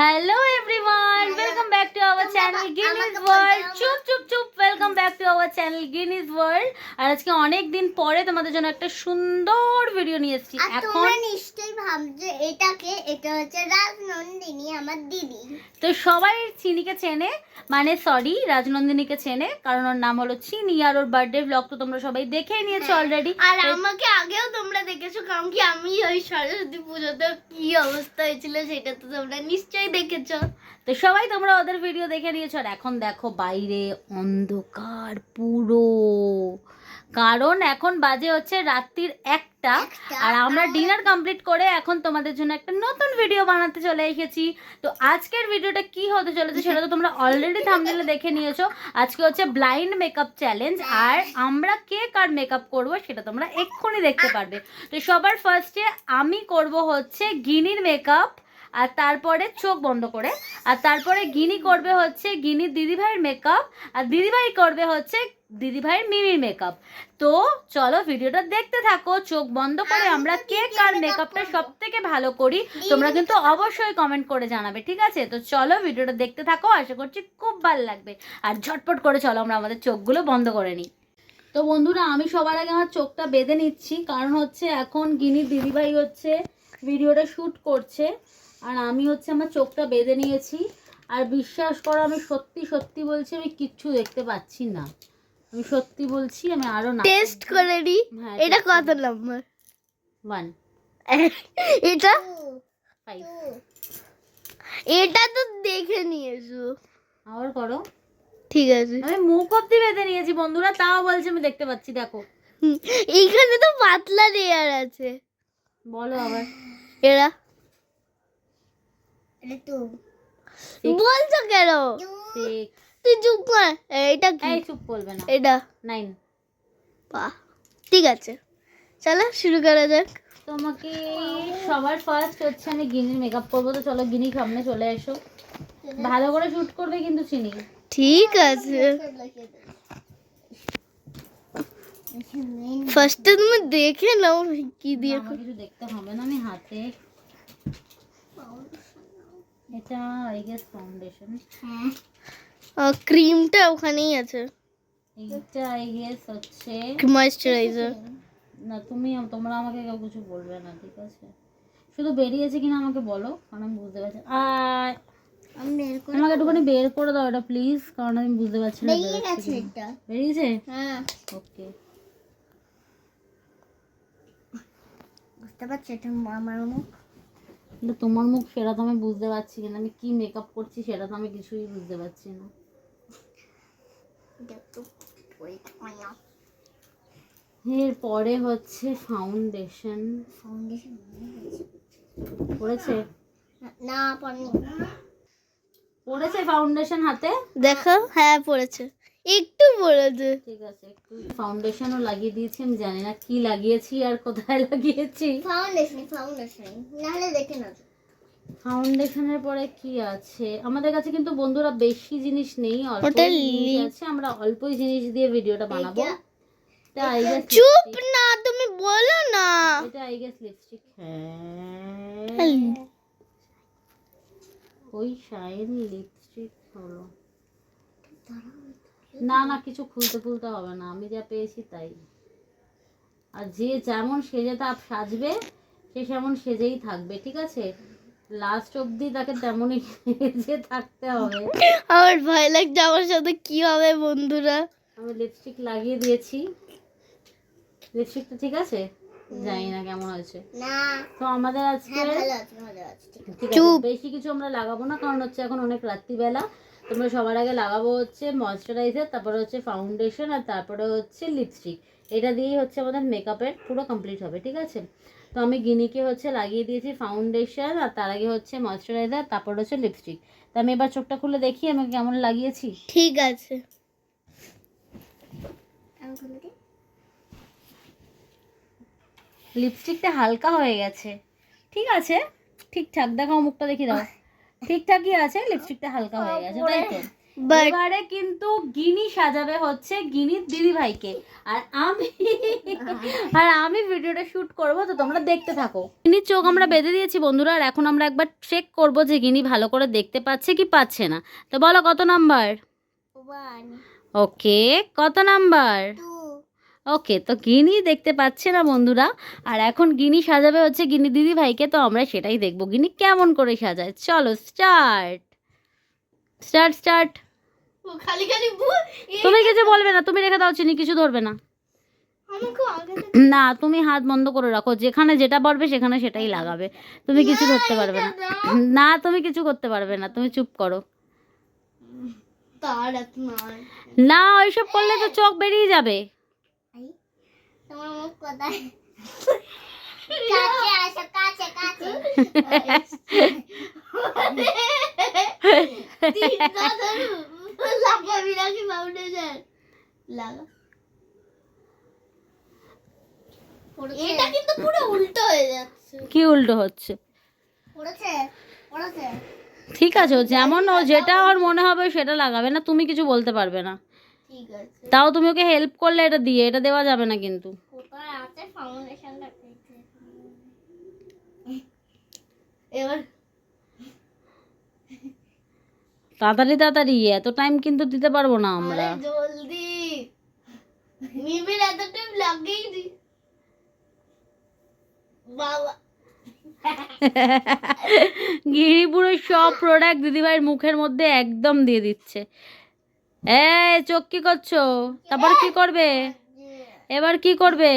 Hello everyone, welcome back to our channel Guinness World. চুপ চুপ চুপ, welcome back to our channel Guinness World. আর আজকে অনেক দিন পরে তোমাদের জন্য একটা সুন্দর ভিডিও নিয়ে এসেছি। এখন তোমরা নিশ্চয়ই ভাবছো এটা হচ্ছে রাজনন্দিনী, আমার দিদি। তো সবাই চিনিকে চেনে, মানে সরি রাজনন্দিনীকে চেনে, কারণ ওর নাম হলো চিনি আর ওর বার্থডে ব্লগ তো তোমরা সবাই দেখেই নিয়েছো অলরেডি। আর আমাকে আগেও তোমরা দেখেছো, কারণ কি আমি ওই সরস্বতী পুজোতে কি অবস্থা হয়েছিল সেটা তো তোমরা নিশ্চয়ই দেখেছো। তো সবাই তোমরা ওদের ভিডিও দেখে নিয়েছো। আর এখন দেখো বাইরে অন্ধকার পুরো, কারণ এখন বাজে হচ্ছে রাত্রির 1টা আর আমরা ডিনার কমপ্লিট করে এখন তোমাদের জন্য একটা নতুন ভিডিও বানাতে চলে এসেছি। তো আজকের ভিডিওটা কি হতে চলেছে সেটা তো তোমরা অলরেডি থাম্বনেলে দেখে নিয়েছো। আজকে হচ্ছে ব্লাইন্ড মেকআপ চ্যালেঞ্জ, আর আমরা কে কার মেকআপ করব সেটা তোমরা এক্ষুনি দেখতে পারবে। তো সবার ফার্স্টে আমি করব হচ্ছে গিনির মেকআপ, আর তারপরে চোখ বন্ধ করে, আর তারপরে গিনি করবে হচ্ছে গিনির দিদিভাইয়ের মেকআপ, আর দিদিভাই করবে হচ্ছে দিদিভাইয়ের মিমির মেকআপ। তো চলো ভিডিওটা দেখতে থাকো চোখ বন্ধ করে। আমরা কে কার মেকআপটা সব থেকে ভালো করি তোমরা কিন্তু অবশ্যই কমেন্ট করে জানাবে, ঠিক আছে? তো চলো ভিডিওটা দেখতে থাকো, আশা করছি খুব ভালো লাগবে। আর ঝটপট করে চলো আমরা আমাদের চোখগুলো বন্ধ করে নিই। তো বন্ধুরা, আমি সবার আগে আমার চোখটা বেঁধে নিচ্ছি, কারণ হচ্ছে এখন গিনির দিদিভাই হচ্ছে ভিডিওটা শ্যুট করছে, আর আমি হচ্ছে আমার চোখটা বেঁধে নিয়েছি। আর বিশ্বাস করো, আমি সত্যি সত্যি বলছি, আমি কিচ্ছু দেখতে পাচ্ছি না। আমি সত্যি বলছি, আমি আরো না টেস্ট করে নি। হ্যাঁ, এটা কত নম্বর? 1 এটা 5 এটা তো দেখে নিয়েছো। আবার করো। ঠিক আছে, আমি মুখ অব্দি বেঁধে নিয়েছি বন্ধুরা, তাও বলছে আমি দেখতে পাচ্ছি। দেখো এইখানে তো পাতলা লেয়ার আছে। বলো আবার। এরা বলছো কেন? 6 তুই চুপ কর। এটা কি? এই চুপ বলবে না। এটা 9 বাহ, ঠিক আছে, চলো শুরু করা যাক। তোমাকে সবার ফার্স্ট হচ্ছে আমি গিনির মেকআপ করবো। তো চলো গিনি সামনে চলে এসো, ভালো করে শুট করবে কিন্তু চিনি। ঠিক আছে, ফার্স্টে তুমি দেখে নাও কি দিয়ে। আমার কিছু দেখতে হবে না, আমি হাতে এটা আই গেস ফাউন্ডেশন। ক্রিমটা ওখানেই আছে, এইটা আই গেস হচ্ছে ময়েশ্চারাইজার। না, তোমরা আমাকে কেউ কিছু বলবে না, ঠিক আছে? শুধু বেরিয়েছে কিনা আমাকে বলো, কারণ আমি বুঝতে পারছি। আর আমাকে একটুখানি বের করে দাও এটা প্লিজ, কারণ আমি বুঝতে পারছি না বেরিয়েছে। হ্যাঁ, ওকে, বুঝতে পারছি এটা আমার মুখ। কিন্তু তোমার মুখ সেটা তো আমি বুঝতে পারছি না, আমি কি মেকআপ করছি সেটা তো আমি কিছুই বুঝতে পারছি না। এরপরে হচ্ছে ফাউন্ডেশন। পড়েছে না, পড়েনি। পড়েছে ফাউন্ডেশন হাতে দেখো, হ্যাঁ পড়েছে, একটু পড়েছে। ঠিক আছে, একটু ফাউন্ডেশনও লাগিয়ে দিয়েছি। আমি জানি না কি লাগিয়েছি আর কোথায় লাগিয়েছি। ফাউন্ডেশন নাহলে দেখে না। ফাউন্ডেশনের পরে কি আছে আমাদের কাছে? কিন্তু বন্ধুরা বেশি জিনিস নেই, অল্প ওটা জিনিস আছে। আমরা অল্পই জিনিস দিয়ে ভিডিওটা বানাবো। এটা আই গেস চুপ না, তুমি বলো না। এটা আই গেস লিপস্টিক। হ্যাঁ, ওই শাইন লিপস্টিক হলো। না না, কিছু খুলতে হবে না, আমি যা পেয়েছি তাই। আর যে যেমন সেজে তা সাজবে, সে সেমন সেজেই থাকবে, ঠিক আছে? লাস্ট অবধি তাকে তেমনই সেজে থাকতে হবে। আমার ভয় লাগছে আমার সাথে কি হবে বন্ধুরা। আমি লিপস্টিক লাগিয়ে দিয়েছি। লিপস্টিকটা ঠিক আছে, জানি না কেমন হয়েছে। তো আমাদের আজকে ঠিক আছে, বেশি কিছু আমরা লাগাবো না, কারণ হচ্ছে এখন অনেক রাত্রিবেলা। তোমরা সবার আগে লাগাবো হচ্ছে ময়েশ্চারাইজার, তারপরে হচ্ছে ফাউন্ডেশন, আর তারপরে হচ্ছে লিপস্টিক। এটা দিয়েই হচ্ছে আমাদের মেকআপের পুরো কমপ্লিট হবে, ঠিক আছে? তো আমি গিনিকে হচ্ছে লাগিয়ে দিয়েছি ফাউন্ডেশন, আর তার আগে হচ্ছে ময়েশ্চারাইজার, তারপর হচ্ছে লিপস্টিক। তো আমি এবার চোখটা খুলে দেখি আমি কেমন লাগিয়েছি। ঠিক আছে, লিপস্টিকটা হালকা হয়ে গেছে, ঠিক আছে? ঠিকঠাক দেখাও, মুখটা দেখি দাও। ঠিকঠাকই আছে, লিপস্টিকটা হালকা হয়ে গেছে, তাই তো? এবারে কিন্তু গিনি সাজাবে হচ্ছে গিনির দিদি ভাইকে, আর আমি ভিডিওটা শুট করব, তো তোমরা দেখতে থাকো। গিনির চোখ আমরা বেঁধে দিয়েছি বন্ধুরা, আর এখন আমরা একবার চেক করব যে গিনি ভালো করে দেখতে পাচ্ছে কি পাচ্ছে না। তো বলো কত নাম্বার? 1 ওকে, কত নাম্বার? 2 ওকে, তো গিনি দেখতে পাচ্ছে না বন্ধুরা, আর এখন গিনি সাজাবে হচ্ছে গিনি দিদি ভাইকে, তো আমরা সেটাই দেখবো গিনি কেমন করে সাজায়। চলো স্টার্ট স্টার্ট স্টার্ট। ও খালি খালি তুমি কিছু বলবে না, তুমি রেখে দাও, চিনি কিছু ধরবে না। আমাকে আগে না, তুমি হাত বন্ধ করে রাখো, যেখানে যেটা পড়বে সেখানে সেটাই লাগাবে, তুমি কিছু ধরতে পারবে না। না, তুমি কিছু করতে পারবে না, তুমি চুপ করো। তার এত নয় না, ওইসব করলে তো চোখ বেরিয়ে যাবে। তোমার মুখ কোথায়? কাছে আসো, কাছে কাছে। লাগাবি নাকি ফাউন্ডেশন? লাগা। এটা কিন্তু পুরো উল্টো হয়ে যাচ্ছে। কি উল্টো হচ্ছে? পড়েছে পড়েছে। ঠিক আছে, ও যেমন ও যেটা ওর মনে হবে সেটা লাগাবে, না তুমি কিছু বলতে পারবে না। ঠিক আছে। তাও তুমি ওকে হেল্প করলে এটা দিয়ে, এটা দেওয়া যাবে না কিন্তু। কোথায় আছে ফাউন্ডেশনটা? এবার তাড়াতাড়ি তাড়াতাড়ি, এত টাইম কিন্তু দিতে পারবো না আমরা। আরে জলদি, মিমির এত টাইম লাগেই নি। বাবা গিরিপুরের সব প্রোডাক্ট দিদিভাইয়ের মুখের মধ্যে একদম দিয়ে দিচ্ছে। চোখ কি করছো? তারপর কি করবে? এবার কি করবে?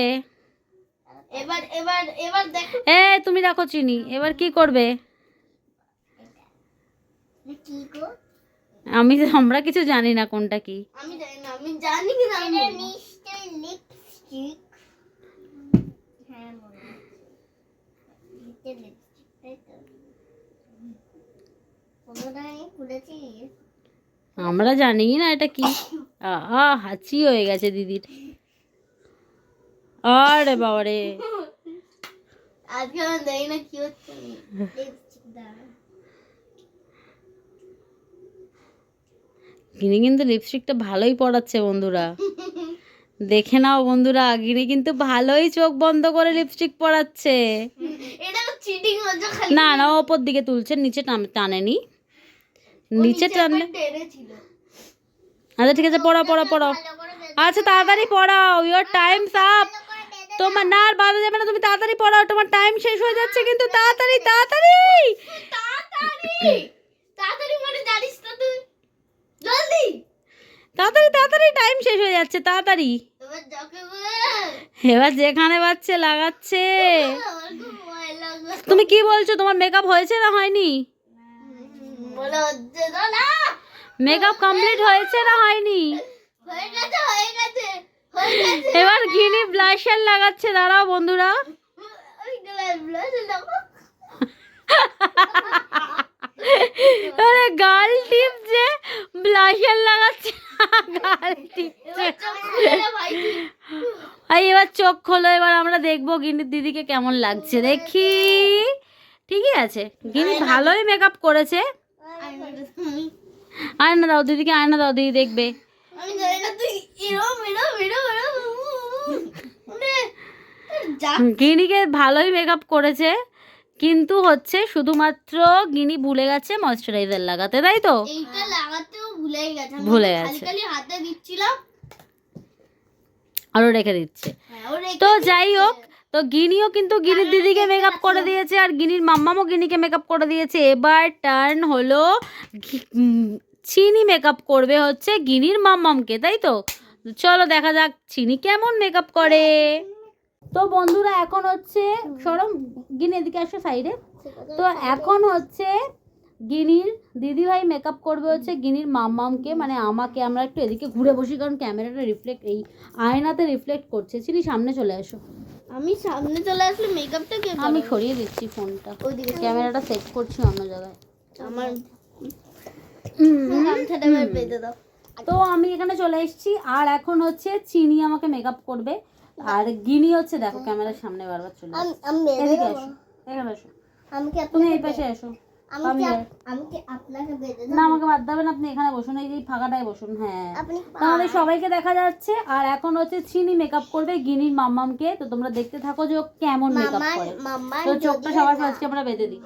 এবার এবার এবার দেখো তুমি রাখো চিনি, এবার কি করবে? কি গো? আমরা কিছু জানি না কোনটা কি। আমি জানি না, আমি জানি কি না, এটা নিশ্চয়ই লিপস্টিক। হ্যাঁ মনে হচ্ছে লিপস্টিক, তাই তো। কোনটা আমি খুলেছি? আমরা জানি না এটা কি। হাঁচি হয়ে গেছে দিদির। আরে বাবারে, আজকে আমি জানি না কি হচ্ছে। লিপস্টিক দাও। গিনি কিন্তু লিপস্টিকটা ভালোই পড়াচ্ছে বন্ধুরা, দেখে নাও বন্ধুরা, গিনি কিন্তু ভালোই চোখ বন্ধ করে লিপস্টিক পড়াচ্ছে। এটা তো চিটিং হচ্ছে খালি। না না, ও ওপর দিকে তুলছে, নিচে টানেনি, নিচে টানলে। টেনেছিল। আচ্ছা ঠিক আছে, পড়াও পড়াও পড়াও। আচ্ছা তাড়াতাড়ি পড়াও, ইওর টাইমস আপ। তোমার না আর বাধা যাবে না, তুমি তাড়াতাড়ি পড়াও, তোমার টাইম শেষ হয়ে যাচ্ছে কিন্তু। তাড়াতাড়ি তাড়াতাড়ি তাড়াতাড়ি তাড়াতাড়ি মানে জানিস তো তুই, জলদি তাড়াতাড়ি তাড়াতাড়ি, টাইম শেষ হয়ে যাচ্ছে, তাড়াতাড়ি। এবার যাকে এবার যেখানে বাচ্চা লাগাচ্ছে। আমার খুব ভয় লাগে। তুমি কি বলছো, তোমার মেকআপ হয়েছে না হয়নি? বলে হচ্ছে তো না, মেকআপ কমপ্লিট হয়েছে না হয়নি? হয়ে গেছে হয়ে গেছে হয়ে গেছে। এবার গিনি ব্লাশার লাগাচ্ছে, দাঁড়াও বন্ধুরা। ওই গ্লাস ব্লাস লাগো। আরে গাল টিপছে, ব্লাশার লাগাচ্ছে, গাল টিপছে। এবার চোখ খুলে না ভাই তুই। এবার চোখ খোলো, এবার আমরা দেখবো গিনির দিদিকে কেমন লাগছে, দেখি। ঠিকই আছে, গিনি ভালোই মেকআপ করেছে। আয়না দাও দিদিকে, আয়না দাও, দিদি দেখবে। আমি জানি না তুই এরম এরম এরম এরম যা। গিনিকে ভালোই মেকআপ করেছে, কিন্তু হচ্ছে শুধুমাত্র গিনি ভুলে গেছে ময়শ্চারাইজার লাগাতে, তাই তো? এইটা লাগাতেও ভুলেই গেছে। আমি ভুলে খালি গেছে। খালি হাতে দিচ্ছিলাম। আরো রেখে দিচ্ছে। হ্যাঁ, ও রেখে তো দিয়েছে। যাই হোক, তো গিনিও কিন্তু গিনির দিদিকে মেকআপ করে দিয়েছে, আর গিনির মাম্মামও গিনিকে মেকআপ করে দিয়েছে। এবার টার্ন হলো চিনি মেকআপ করবে হচ্ছে গিনির মাম্মামকে, তাই তো? চলো দেখা যাক চিনি কেমন মেকআপ করে। তো বন্ধুরা এখন হচ্ছে, সরম গিনি এদিকে আসো সাইডে। তো এখন হচ্ছে গিনির দিদিভাই মেকআপ করবে হচ্ছে গিনির মাম্মামকে, মানে আমাকে। আমরা একটু এদিকে ঘুরে বসি, কারণ ক্যামেরাটা রিফ্লেক্ট, এই আয়নাতে রিফ্লেক্ট করছে। চিনি সামনে চলে আসো। আমি সামনে চলে আসলে মেকআপটা কে আমি করবে? সরিয়ে দিচ্ছি ফোনটা, ওইদিকে ক্যামেরাটা সেট করছি অন্য জায়গায়। আমার গামছাটা এবার বেঁধে দাও। তো আমি এখানে চলে এসেছি, আর এখন হচ্ছে চিনি আমাকে মেকআপ করবে, আর গিনি হচ্ছে দেখো ক্যামেরার সামনে বারবার চলে আসছে। আমি বেঁধে এদিকে দেবো। আসো, এখানে আসো, আমি কি তুমি এই পাশে আসো। আমি কি আপনাকে বেঁধে না আমাকে বাদ দেবেন, আপনি এখানে বসুন, এই যে ফাঁকাটায় বসুন। হ্যাঁ, আপনি তো আমাদের সবাইকে দেখা যাচ্ছে। আর এখন হচ্ছে চিনি মেকআপ করবে গিনির মাম্মামকে। তো তোমরা দেখতে থাকো যে ও কেমন মেকআপ করে। তো চোখটা সবার ফার্স্টে আমরা বেঁধে দিই।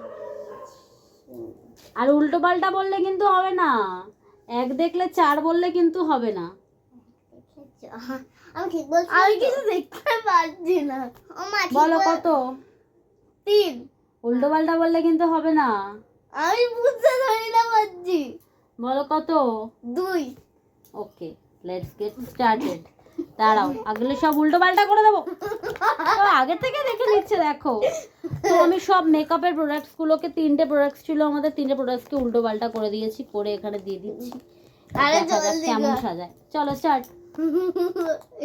আর উল্টো পাল্টা বললে কিন্তু হবে না, এক দেখলে চার বললে কিন্তু হবে না। আমি ঠিক বলছি, আমি কিছু দেখতে পাচ্ছি না। বলো কত? 3। উল্টো পাল্টা বললে কিন্তু হবে না। আমি বুঝতে ধরি না পাচ্ছি। বলো কত? 2। ওকে, লেটস গেট স্টার্টেড। দাঁড়াও, আগলে সব উল্টো পাল্টা করে দেবো। তো আগে থেকে দেখে নিচ্ছে দেখো। তো আমি সব মেকআপের প্রোডাক্টস গুলোকে, 3টে প্রোডাক্টস ছিল আমাদের, 3টে প্রোডাক্টসকে উল্টো পাল্টা করে দিয়েছি, করে এখানে দিয়ে দিচ্ছি। আরে দেখা যাক কেমন সাজায়। চলো স্টার্ট।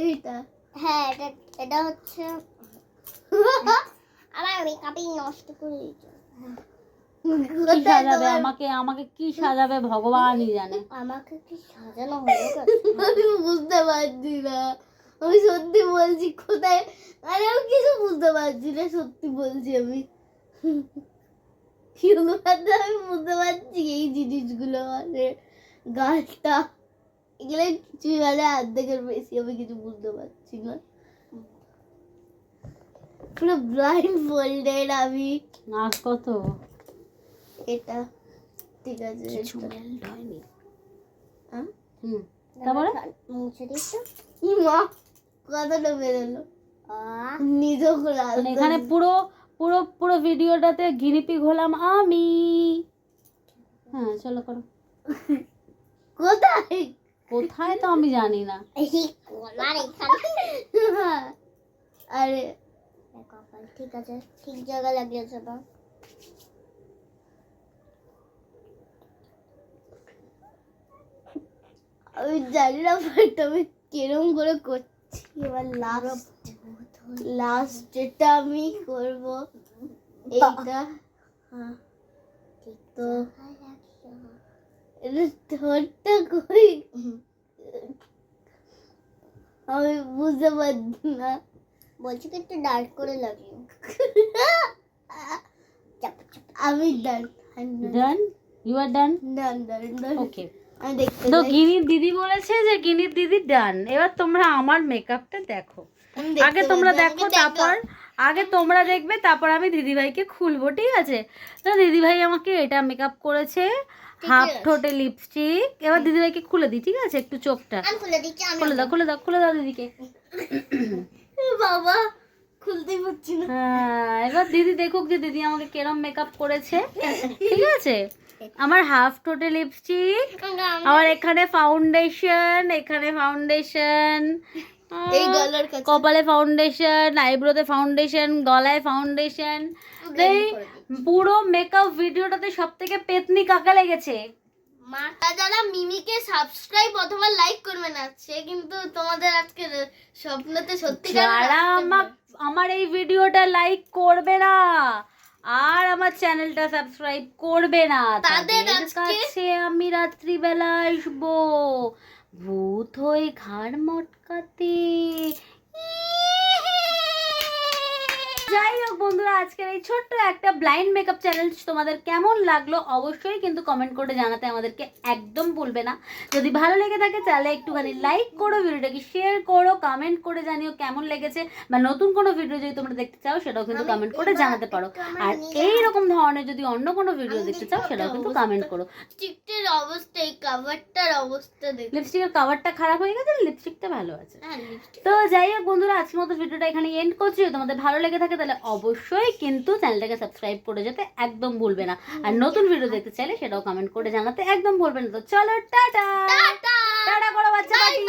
এইটা, হ্যাঁ এটা হচ্ছে আমার মেকআপই নষ্ট করে দিয়েছে। কি সাজাবে আমাকে? আমাকে কি সাজাবে ভগবানই জানে। আমাকে কি সাজানো হলো? আমি বুঝতে পারছি না, আমি সত্যি বলছি। কোথায়? আরে আমি কিছু বুঝতে পারছি না, সত্যি বলছি। আমি শুধুমাত্র আমি বুঝতে পারছি এই জিনিসগুলো, মানে গাছটা, এগুলো কিছুই, মানে অর্ধেকের বেশি আমি কিছু বুঝতে পারছি না। পুরো ব্লাইন্ড ফোল্ডেড আমি। আর কত? এটা ঠিক আছে, তারপরে মুছে দিচ্ছ। মা কতটা বেরোলো নিজেও মানে এখানে পুরো পুরো পুরো ভিডিওটাতে গিনিপিগ হলাম আমি। হ্যাঁ চলো করো। কোথায় কোথায় তো আমি জানি না। আরে কপাল ঠিক আছে, ঠিক জায়গা লাগিয়েছে না। আমি জানি না বাট আমি কিরম করে করছি। এবার লাস্ট যেটা আমি করব এইটা। তো এটা ঠোঁটটা কই আমি বুঝতে পারছি না। বলছি কি একটু ডার্ক করে লাগিও। আমি ডান। ডান? ইউ আর ডান? ডান। ওকে। আমি দেখতে তো গিনির দিদি বলেছে যে গিনির দিদি ডান। এবার তোমরা আমার মেকআপটা দেখো। আগে তোমরা দেখো, তারপর আগে তোমরা দেখবে, তারপর আমি দিদিভাইকে খুলবো, ঠিক আছে? তো দিদিভাই আমাকে এটা মেকআপ করেছে, হাফ ঠোঁটে লিপস্টিক। এবার দিদিভাইকে খুলে দিই, ঠিক আছে? একটু চোখটা আমি খুলে দিচ্ছি। খুলে দাও দিদিকে। বাবা খুলতেই পারছি না। হ্যাঁ, এবার দিদি দেখুক যে দিদি আমাকে কেরম মেকআপ করেছে, ঠিক আছে? আমার হাফ ঠোঁটে লিপস্টিক, আমার এখানে ফাউন্ডেশন, এই গলার কাছে কপালে ফাউন্ডেশন, আইব্রোতে ফাউন্ডেশন, গলায় ফাউন্ডেশন। এই পুরো মেকআপ ভিডিওটাতে সবথেকে পেতনি কাকে লেগেছে? মাটা যারা মিমিকে সাবস্ক্রাইব অথবা লাইক করবে না, সে কিন্তু তোমাদের আজকে স্বপ্নতে সত্যি যারা আমার এই ভিডিওটা লাইক করবে না আর আমার চ্যানেলটা সাবস্ক্রাইব করবে না, তাদের কাছে আমি রাত্রিবেলা আসবো ভূত হয়ে ঘাড় মটকাতে। যাই হোক বন্ধুরা, আজকের এই ছোট্ট একটা ব্লাইন্ড মেকআপ চ্যালেঞ্জ তোমাদের কেমন লাগলো অবশ্যই কিন্তু কমেন্ট করে জানাতে আমাদেরকে একদম ভুলবে না। যদি ভালো লেগে থাকে তাহলে একটুখানি লাইক করো, ভিডিওটাকে শেয়ার করো, কমেন্ট করে জানিও কেমন লেগেছে, বা নতুন কোনো ভিডিও যদি তোমরা দেখতে চাও সেটাও কিন্তু কমেন্ট করে জানাতে পারো। আর এই রকম ধরনের যদি অন্য কোনো ভিডিও দেখতে চাও সেটাও কিন্তু কমেন্ট করো। লিপস্টিকের অবস্থা, এই কভারটার অবস্থা দেখো। লিপস্টিকের কভারটা খারাপ হয়ে গেছে, লিপস্টিকটা ভালো আছে। তো যাই হোক বন্ধুরা, আজকের মতো ভিডিওটা এখানে এন্ড করছি। তোমাদের ভালো লেগে থাকে তাহলে অবশ্যই কিন্তু চ্যানেলটাকে সাবস্ক্রাইব করে যেতে একদম ভুলবে না। আর নতুন ভিডিও দেখতে চাইলে সেটাও কমেন্ট করে জানাতে একদম ভুলবে না। তো চলো টাটা টাটা করো বাচ্চা পাখি।